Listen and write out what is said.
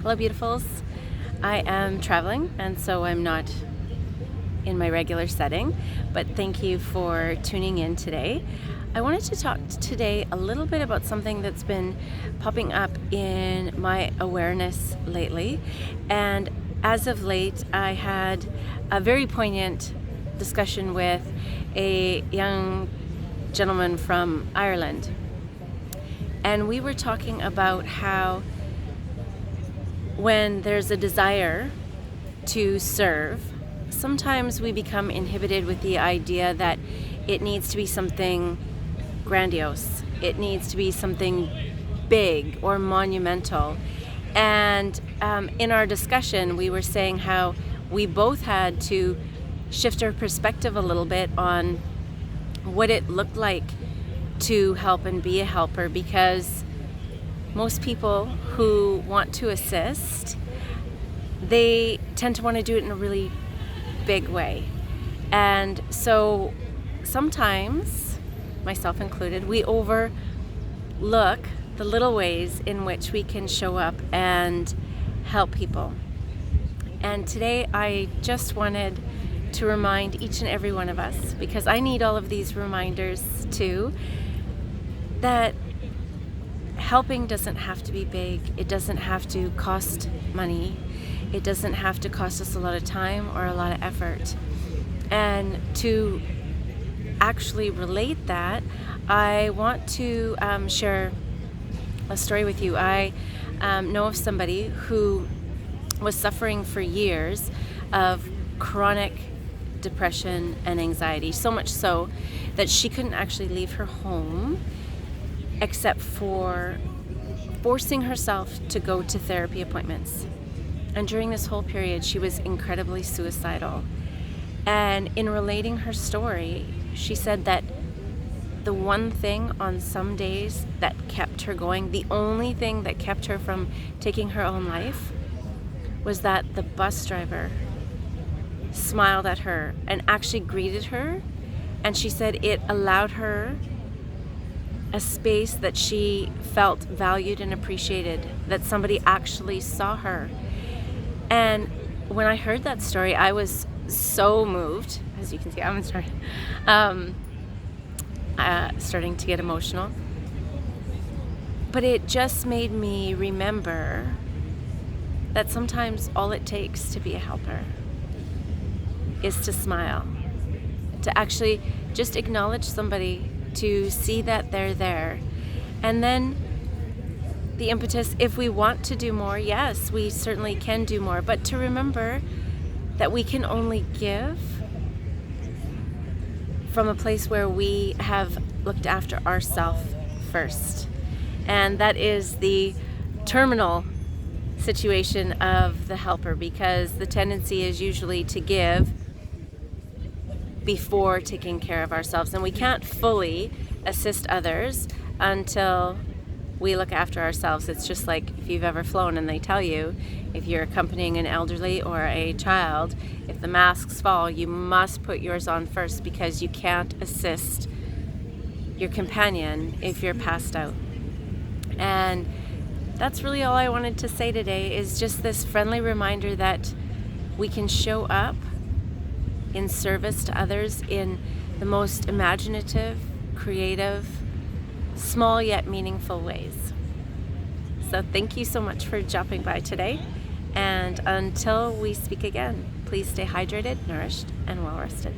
Hello, beautifuls. I am traveling, and so I'm not in my regular setting, but thank you for tuning in today. I wanted to talk today a little bit about something that's been popping up in my awareness lately. And as of late, I had a very poignant discussion with a young gentleman from Ireland. And we were talking about how when there's a desire to serve, sometimes we become inhibited with the idea that it needs to be something grandiose. It needs to be something big or monumental. And in our discussion, we were saying how we both had to shift our perspective a little bit on what it looked like to help and be a helper, because most people who want to assist, they tend to want to do it in a really big way. And so sometimes, myself included, we overlook the little ways in which we can show up and help people. And today I just wanted to remind each and every one of us, because I need all of these reminders too, that helping doesn't have to be big. It doesn't have to cost money. It doesn't have to cost us a lot of time or a lot of effort. And to actually relate that, I want to share a story with you. I know of somebody who was suffering for years of chronic depression and anxiety, so much so that she couldn't actually leave her home except for forcing herself to go to therapy appointments. And during this whole period, she was incredibly suicidal. And in relating her story, she said that the one thing on some days that kept her going, the only thing that kept her from taking her own life, was that the bus driver smiled at her and actually greeted her. And she said it allowed her a space that she felt valued and appreciated, that somebody actually saw her. And when I heard that story, I was so moved. As you can see, I'm starting to get emotional. But it just made me remember that sometimes all it takes to be a helper is to smile, to actually just acknowledge somebody, to see that they're there. And then the impetus, if we want to do more, yes, we certainly can do more, but to remember that we can only give from a place where we have looked after ourselves first. And that is the terminal situation of the helper, because the tendency is usually to give before taking care of ourselves. And we can't fully assist others until we look after ourselves. It's just like if you've ever flown and they tell you, if you're accompanying an elderly or a child, if the masks fall, you must put yours on first, because you can't assist your companion if you're passed out. And that's really all I wanted to say today, is just this friendly reminder that we can show up in service to others in the most imaginative, creative, small yet meaningful ways. So thank you so much for dropping by today. And until we speak again, please stay hydrated, nourished, and well rested.